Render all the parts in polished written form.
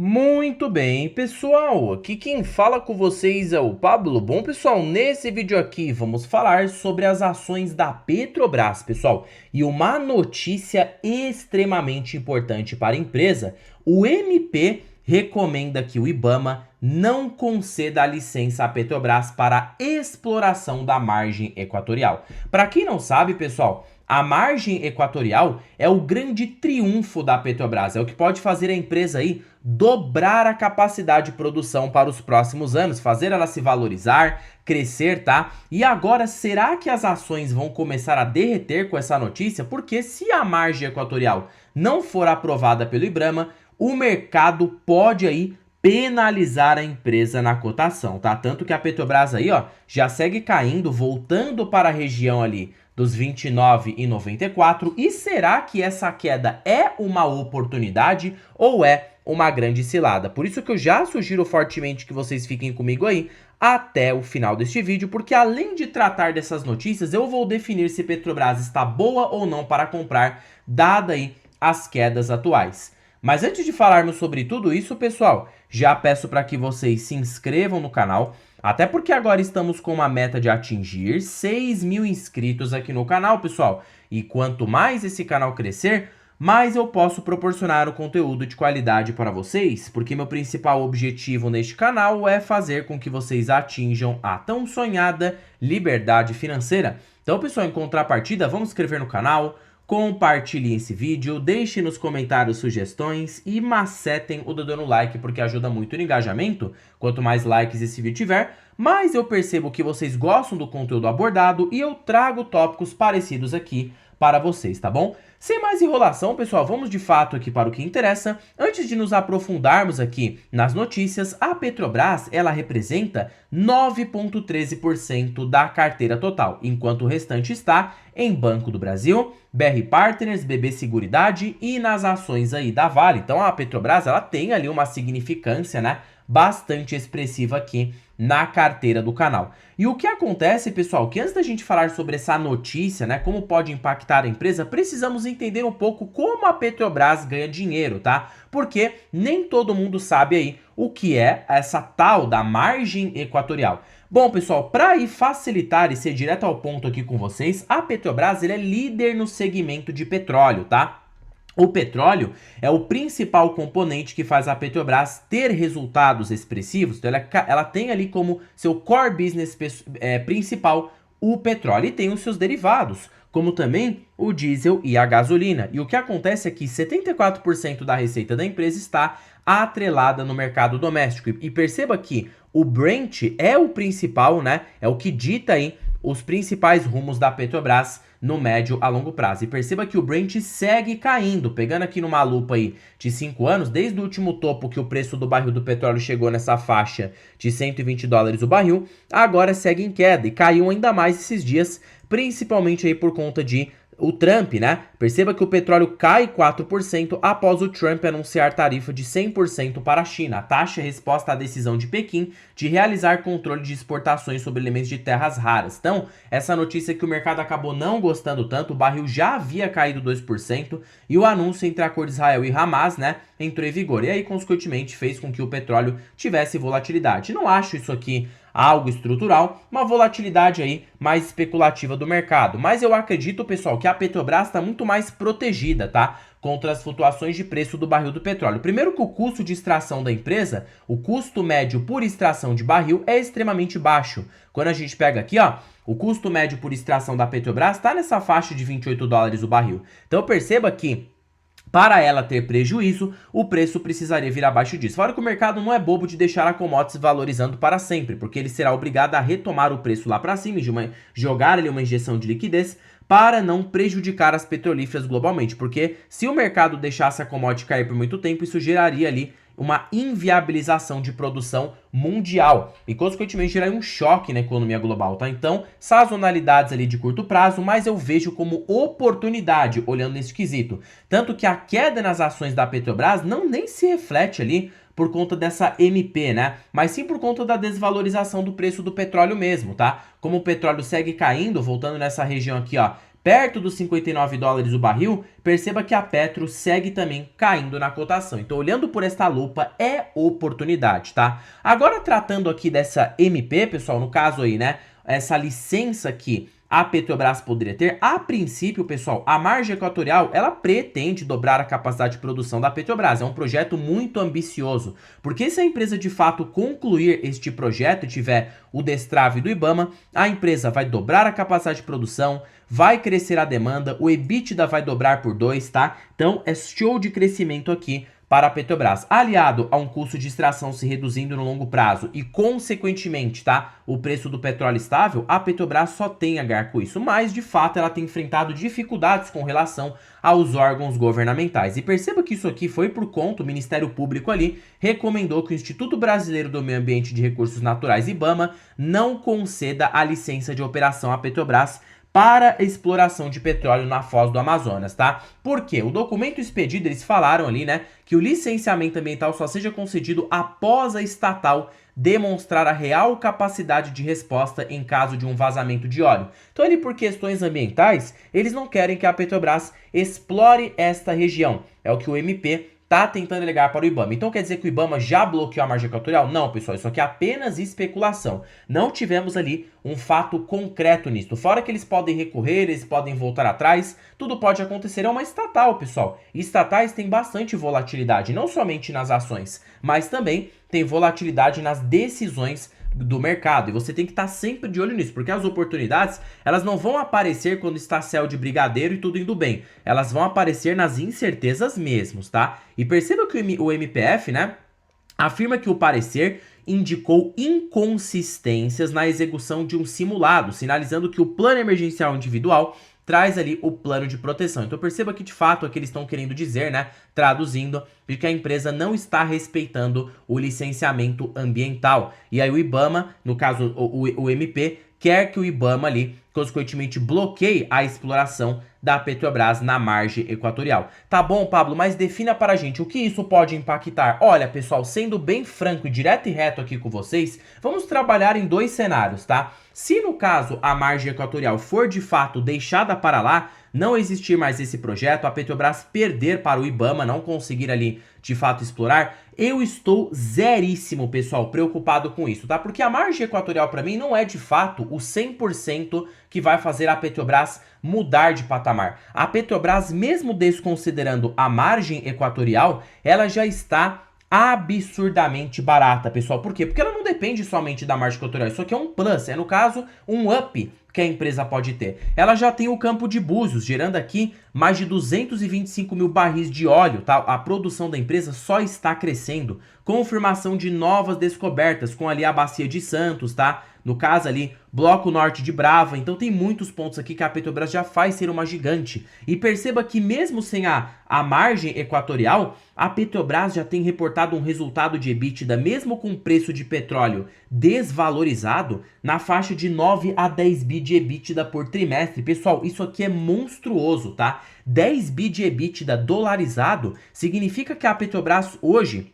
Muito bem, pessoal, aqui quem fala com vocês é o Pablo. Bom, pessoal, nesse vídeo aqui vamos falar sobre as ações da Petrobras, pessoal. E uma notícia extremamente importante para a empresa: o MP recomenda que o IBAMA não conceda a licença à Petrobras para a exploração da margem equatorial. Para quem não sabe, pessoal, a margem equatorial é o grande triunfo da Petrobras, é o que pode fazer a empresa aí dobrar a capacidade de produção para os próximos anos, fazer ela se valorizar, crescer, tá? E agora, será que as ações vão começar a derreter com essa notícia? Porque se a margem equatorial não for aprovada pelo IBAMA, o mercado pode aí penalizar a empresa na cotação, tá? Tanto que a Petrobras aí, ó, já segue caindo, voltando para a região ali dos 29,94. E será que essa queda é uma oportunidade ou é uma grande cilada? Por isso que eu já sugiro fortemente que vocês fiquem comigo aí até o final deste vídeo, porque além de tratar dessas notícias, eu vou definir se Petrobras está boa ou não para comprar, dada aí as quedas atuais. Mas antes de falarmos sobre tudo isso, pessoal, já peço para que vocês se inscrevam no canal, até porque agora estamos com uma meta de atingir 6 mil inscritos aqui no canal, pessoal. E quanto mais esse canal crescer, mais eu posso proporcionar o conteúdo de qualidade para vocês, porque meu principal objetivo neste canal é fazer com que vocês atinjam a tão sonhada liberdade financeira. Então, pessoal, em contrapartida, vamos se inscrever no canal, compartilhem esse vídeo, deixem nos comentários sugestões e macetem o dedo no like, porque ajuda muito no engajamento. Quanto mais likes esse vídeo tiver, mais eu percebo que vocês gostam do conteúdo abordado e eu trago tópicos parecidos aqui para vocês, tá bom? Sem mais enrolação, pessoal, vamos de fato aqui para o que interessa. Antes de nos aprofundarmos aqui nas notícias, a Petrobras, ela representa 9,13% da carteira total, enquanto o restante está em Banco do Brasil, BR Partners, BB Seguridade e nas ações aí da Vale. Então a Petrobras, ela tem ali uma significância, né, bastante expressiva aqui na carteira do canal. E o que acontece, pessoal, que antes da gente falar sobre essa notícia, né, como pode impactar a empresa, precisamos entender um pouco como a Petrobras ganha dinheiro, tá? Porque nem todo mundo sabe aí o que é essa tal da margem equatorial. Bom, pessoal, para ir facilitar e ser direto ao ponto aqui com vocês, a Petrobras, ele é líder no segmento de petróleo, tá? O petróleo é o principal componente que faz a Petrobras ter resultados expressivos. Então ela tem ali como seu core business principal o petróleo e tem os seus derivados, como também o diesel e a gasolina. E o que acontece é que 74% da receita da empresa está atrelada no mercado doméstico. E perceba que o Brent é o principal, né? É o que dita aí os principais rumos da Petrobras no médio a longo prazo. E perceba que o Brent segue caindo, pegando aqui numa lupa aí de 5 anos, desde o último topo que o preço do barril do petróleo chegou nessa faixa de 120 dólares o barril, agora segue em queda e caiu ainda mais esses dias, principalmente aí por conta de o Trump, né? Perceba que o petróleo cai 4% após o Trump anunciar tarifa de 100% para a China. A taxa é resposta à decisão de Pequim de realizar controle de exportações sobre elementos de terras raras. Então, essa notícia que o mercado acabou não gostando tanto, o barril já havia caído 2% e o anúncio entre a acordo de Israel e Hamas, né, entrou em vigor. E aí, consequentemente, fez com que o petróleo tivesse volatilidade. Não acho isso aqui algo estrutural, uma volatilidade aí mais especulativa do mercado. Mas eu acredito, pessoal, que a Petrobras está muito mais protegida, tá? Contra as flutuações de preço do barril do petróleo. Primeiro que o custo de extração da empresa, o custo médio por extração de barril é extremamente baixo. Quando a gente pega aqui, ó, o custo médio por extração da Petrobras está nessa faixa de 28 dólares o barril. Então perceba que para ela ter prejuízo, o preço precisaria vir abaixo disso. Fora que o mercado não é bobo de deixar a commodities valorizando para sempre, porque ele será obrigado a retomar o preço lá para cima e jogar ali uma injeção de liquidez para não prejudicar as petrolíferas globalmente. Porque se o mercado deixasse a commodity cair por muito tempo, isso geraria ali uma inviabilização de produção mundial e, consequentemente, gerar um choque na economia global, tá? Então, sazonalidades ali de curto prazo, mas eu vejo como oportunidade olhando nesse quesito. Tanto que a queda nas ações da Petrobras não nem se reflete ali por conta dessa MP, né? Mas sim por conta da desvalorização do preço do petróleo mesmo, tá? Como o petróleo segue caindo, voltando nessa região aqui, ó, perto dos 59 dólares o barril, perceba que a Petro segue também caindo na cotação. Então, olhando por esta lupa, é oportunidade, tá? Agora, tratando aqui dessa MP, pessoal, no caso aí, né, essa licença que a Petrobras poderia ter, a princípio, pessoal, a margem equatorial, ela pretende dobrar a capacidade de produção da Petrobras. É um projeto muito ambicioso, porque se a empresa de fato concluir este projeto e tiver o destrave do IBAMA, a empresa vai dobrar a capacidade de produção, vai crescer a demanda, o EBITDA vai dobrar por 2, tá? Então, é show de crescimento aqui para a Petrobras, aliado a um custo de extração se reduzindo no longo prazo e, consequentemente, tá, o preço do petróleo estável, a Petrobras só tem a ganhar com isso, mas, de fato, ela tem enfrentado dificuldades com relação aos órgãos governamentais. E perceba que isso aqui foi por conta, o Ministério Público ali recomendou que o Instituto Brasileiro do Meio Ambiente e de Recursos Naturais, IBAMA, não conceda a licença de operação à Petrobras para a exploração de petróleo na foz do Amazonas, tá? Por quê? O documento expedido, eles falaram ali, né, que o licenciamento ambiental só seja concedido após a estatal demonstrar a real capacidade de resposta em caso de um vazamento de óleo. Então, ali por questões ambientais, eles não querem que a Petrobras explore esta região. É o que o MP tá tentando alegar para o IBAMA. Então quer dizer que o IBAMA já bloqueou a margem equatorial? Não, pessoal, isso aqui é apenas especulação. Não tivemos ali um fato concreto nisso. Fora que eles podem recorrer, eles podem voltar atrás, tudo pode acontecer. É uma estatal, pessoal. E estatais têm bastante volatilidade, não somente nas ações, mas também tem volatilidade nas decisões do mercado, e você tem que estar sempre de olho nisso, porque as oportunidades, elas não vão aparecer quando está céu de brigadeiro e tudo indo bem, elas vão aparecer nas incertezas mesmos, tá? E perceba que o MPF, né, afirma que o parecer indicou inconsistências na execução de um simulado, sinalizando que o plano emergencial individual traz ali o plano de proteção. Então perceba que de fato é que eles estão querendo dizer, né, traduzindo, de que a empresa não está respeitando o licenciamento ambiental. E aí o IBAMA, no caso o MP, quer que o IBAMA ali, consequentemente, bloqueie a exploração da Petrobras na margem equatorial. Tá bom, Pablo, mas defina para a gente o que isso pode impactar. Olha, pessoal, sendo bem franco e direto e reto aqui com vocês, vamos trabalhar em 2 cenários, tá? Se no caso a margem equatorial for de fato deixada para lá, não existir mais esse projeto, a Petrobras perder para o IBAMA, não conseguir ali de fato explorar, eu estou zeríssimo, pessoal, preocupado com isso, tá? Porque a margem equatorial para mim não é de fato o 100% que vai fazer a Petrobras mudar de patamar. A Petrobras, mesmo desconsiderando a margem equatorial, ela já está absurdamente barata, pessoal. Por quê? Porque ela não depende somente da margem equatorial. Isso aqui é um plus, é no caso um up que a empresa pode ter. Ela já tem o campo de Búzios, gerando aqui mais de 225 mil barris de óleo, tá? A produção da empresa só está crescendo. Confirmação de novas descobertas, com ali a Bacia de Santos, tá? No caso ali, Bloco Norte de Brava. Então tem muitos pontos aqui que a Petrobras já faz ser uma gigante. E perceba que mesmo sem a margem equatorial, a Petrobras já tem reportado um resultado de EBITDA, mesmo com preço de petróleo desvalorizado, na faixa de 9 a 10 bi de EBITDA por trimestre. Pessoal, isso aqui é monstruoso, tá? 10 bi de EBITDA dolarizado significa que a Petrobras hoje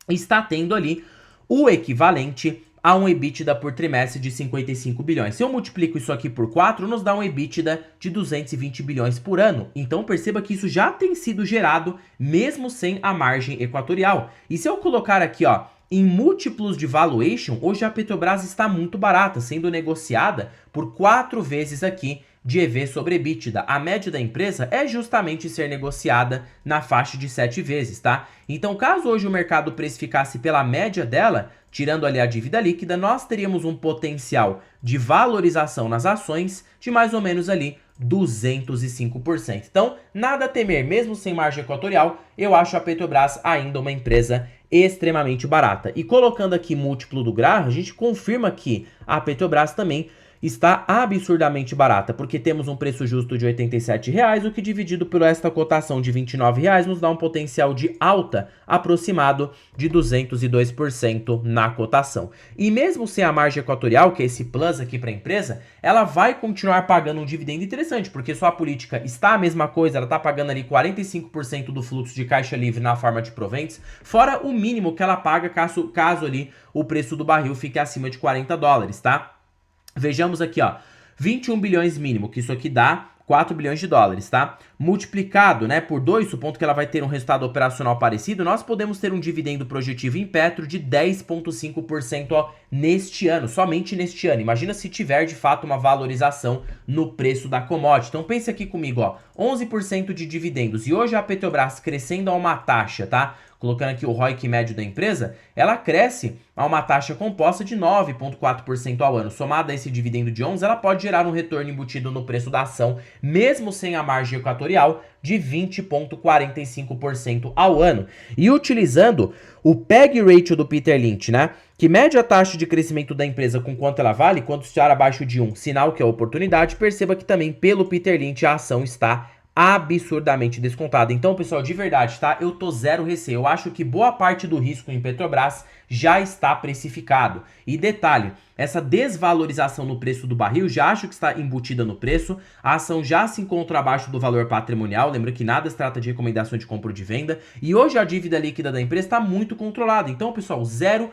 está tendo ali o equivalente a um EBITDA por trimestre de 55 bilhões. Se eu multiplico isso aqui por 4, nos dá um EBITDA de 220 bilhões por ano. Então perceba que isso já tem sido gerado mesmo sem a margem equatorial. E se eu colocar aqui, ó, em múltiplos de valuation, hoje a Petrobras está muito barata, sendo negociada por 4 vezes aqui de EV sobre EBITDA. A média da empresa é justamente ser negociada na faixa de 7 vezes, tá? Então, caso hoje o mercado precificasse pela média dela, tirando ali a dívida líquida, nós teríamos um potencial de valorização nas ações de mais ou menos ali 205%. Então, nada a temer, mesmo sem margem equatorial, eu acho a Petrobras ainda uma empresa extremamente barata. E colocando aqui múltiplo do Graham, a gente confirma que a Petrobras também está absurdamente barata, porque temos um preço justo de R$ 87,00, o que dividido por esta cotação de R$ 29,00 nos dá um potencial de alta aproximado de 202% na cotação. E mesmo sem a margem equatorial, que é esse plus aqui para a empresa, ela vai continuar pagando um dividendo interessante, porque sua política está a mesma coisa, ela está pagando ali 45% do fluxo de caixa livre na forma de proventos, fora o mínimo que ela paga caso ali o preço do barril fique acima de $40, tá? Vejamos aqui, ó, 21 bilhões mínimo, que isso aqui dá 4 bilhões de dólares, tá? Multiplicado, né, por 2, supondo que ela vai ter um resultado operacional parecido, nós podemos ter um dividendo projetivo em Petro de 10,5% neste ano, somente neste ano. Imagina se tiver de fato uma valorização no preço da commodity. Então pense aqui comigo, ó, 11% de dividendos e hoje a Petrobras crescendo a uma taxa, tá? Colocando aqui o ROIC médio da empresa, ela cresce a uma taxa composta de 9,4% ao ano. Somada a esse dividendo de 11, ela pode gerar um retorno embutido no preço da ação, mesmo sem a margem equatorial, de 20,45% ao ano. E utilizando o PEG Ratio do Peter Lynch, né, que mede a taxa de crescimento da empresa com quanto ela vale, quando estiver abaixo de 1, sinal que é oportunidade, perceba que também pelo Peter Lynch a ação está absurdamente descontada. Então, pessoal, de verdade, tá? Eu tô zero receio. Eu acho que boa parte do risco em Petrobras já está precificado. E detalhe, essa desvalorização no preço do barril já acho que está embutida no preço. A ação já se encontra abaixo do valor patrimonial. Lembra que nada se trata de recomendação de compra ou de venda. E hoje a dívida líquida da empresa está muito controlada. Então, pessoal, zero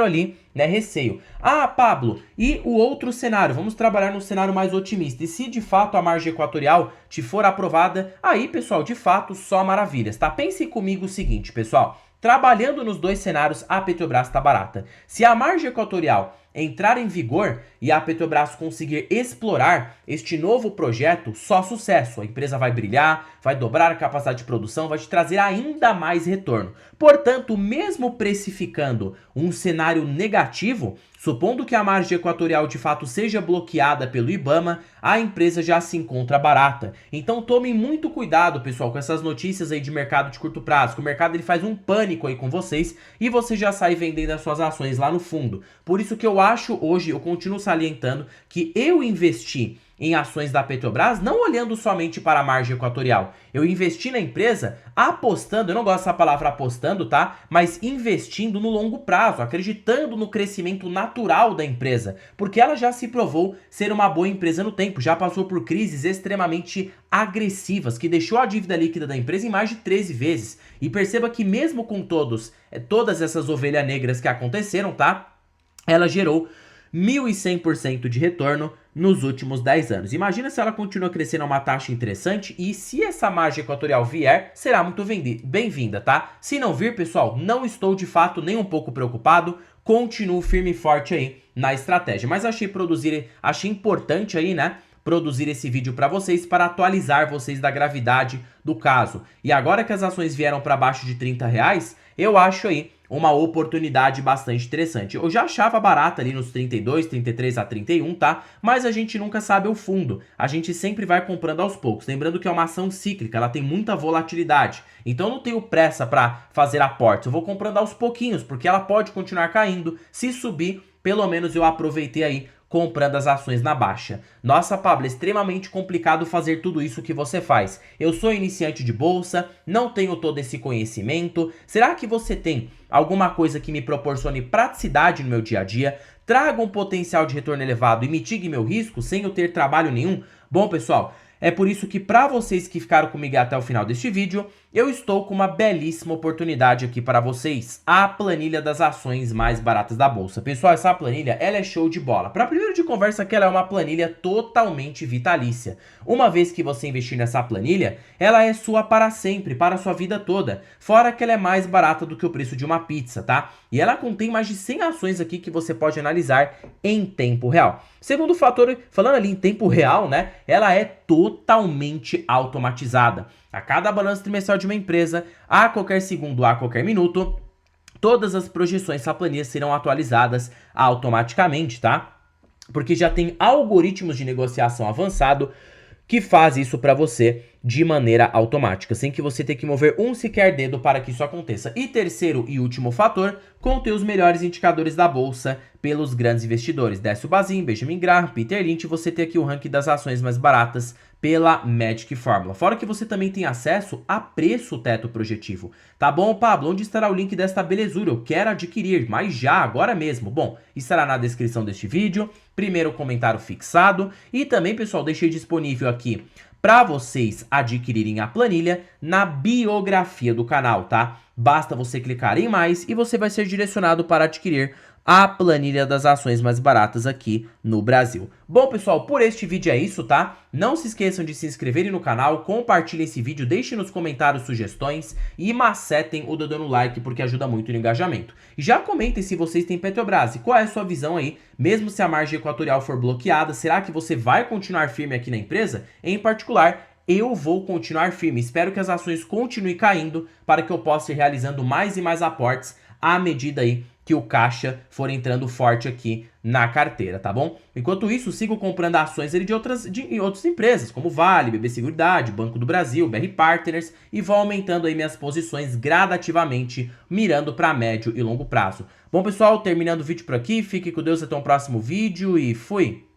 ali, né, receio. Ah, Pablo, e o outro cenário? Vamos trabalhar no cenário mais otimista. E se de fato a margem equatorial te for aprovada, aí, pessoal, de fato, só maravilhas, tá? Pense comigo o seguinte, pessoal. Trabalhando nos dois cenários, a Petrobras está barata. Se a margem equatorial entrar em vigor e a Petrobras conseguir explorar este novo projeto, só sucesso. A empresa vai brilhar, vai dobrar a capacidade de produção, vai te trazer ainda mais retorno. Portanto, mesmo precificando um cenário negativo, supondo que a margem equatorial de fato seja bloqueada pelo IBAMA, a empresa já se encontra barata. Então tomem muito cuidado, pessoal, com essas notícias aí de mercado de curto prazo, que o mercado ele faz um pânico aí com vocês e você já sai vendendo as suas ações lá no fundo. Por isso que eu acho hoje, eu continuo salientando que eu investi em ações da Petrobras, não olhando somente para a margem equatorial. Eu investi na empresa apostando, eu não gosto dessa palavra apostando, tá? Mas investindo no longo prazo, acreditando no crescimento natural da empresa, porque ela já se provou ser uma boa empresa no tempo, já passou por crises extremamente agressivas, que deixou a dívida líquida da empresa em mais de 13 vezes. E perceba que mesmo com todas essas ovelhas negras que aconteceram, tá? Ela gerou 1.100% de retorno nos últimos 10 anos. Imagina se ela continua crescendo a uma taxa interessante e se essa margem equatorial vier, será muito bem-vinda, tá? Se não vir, pessoal, não estou de fato nem um pouco preocupado, continuo firme e forte aí na estratégia. Mas achei importante aí, né, produzir esse vídeo para vocês, para atualizar vocês da gravidade do caso. E agora que as ações vieram para baixo de R$30, eu acho aí uma oportunidade bastante interessante. Eu já achava barata ali nos 32, 33 a 31, tá? Mas a gente nunca sabe o fundo. A gente sempre vai comprando aos poucos. Lembrando que é uma ação cíclica, ela tem muita volatilidade. Então eu não tenho pressa para fazer aportes. Eu vou comprando aos pouquinhos, porque ela pode continuar caindo. Se subir, pelo menos eu aproveitei aí comprando as ações na baixa. Nossa, Pablo, é extremamente complicado fazer tudo isso que você faz. Eu sou iniciante de bolsa, não tenho todo esse conhecimento. Será que você tem alguma coisa que me proporcione praticidade no meu dia a dia, traga um potencial de retorno elevado e mitigue meu risco sem eu ter trabalho nenhum? Bom, pessoal, é por isso que para vocês que ficaram comigo até o final deste vídeo, eu estou com uma belíssima oportunidade aqui para vocês, a planilha das ações mais baratas da bolsa. Pessoal, essa planilha, ela é show de bola. Para primeiro de conversa que ela é uma planilha totalmente vitalícia. Uma vez que você investir nessa planilha, ela é sua para sempre, para a sua vida toda. Fora que ela é mais barata do que o preço de uma pizza, tá? E ela contém mais de 100 ações aqui que você pode analisar em tempo real. Segundo fator, falando ali em tempo real, né? Ela é totalmente automatizada. A cada balanço trimestral de uma empresa, a qualquer segundo, a qualquer minuto, todas as projeções da planilha serão atualizadas automaticamente, tá? Porque já tem algoritmos de negociação avançado que faz isso para você de maneira automática, sem que você tenha que mover um sequer dedo para que isso aconteça. E terceiro e último fator, conter os melhores indicadores da bolsa pelos grandes investidores. Décio Bazin, Benjamin Graham, Peter Lynch, você tem aqui o ranking das ações mais baratas pela Magic Fórmula. Fora que você também tem acesso a preço teto projetivo. Tá bom, Pablo? Onde estará o link desta belezura? Eu quero adquirir, mas já, agora mesmo. Bom, estará na descrição deste vídeo, primeiro comentário fixado e também, pessoal, deixei disponível aqui para vocês adquirirem a planilha na biografia do canal, tá? Basta você clicar em mais e você vai ser direcionado para adquirir a planilha das ações mais baratas aqui no Brasil. Bom, pessoal, por este vídeo é isso, tá? Não se esqueçam de se inscreverem no canal, compartilhem esse vídeo, deixem nos comentários sugestões e macetem o dedo no like porque ajuda muito no engajamento. E já comentem se vocês têm Petrobras e qual é a sua visão aí, mesmo se a margem equatorial for bloqueada, será que você vai continuar firme aqui na empresa? Em particular, eu vou continuar firme. Espero que as ações continuem caindo para que eu possa ir realizando mais e mais aportes à medida aí que o caixa for entrando forte aqui na carteira, tá bom? Enquanto isso, sigo comprando ações de outras empresas, como Vale, BB Seguridade, Banco do Brasil, BR Partners, e vou aumentando aí minhas posições gradativamente, mirando para médio e longo prazo. Bom, pessoal, terminando o vídeo por aqui, fique com Deus até o próximo vídeo e fui!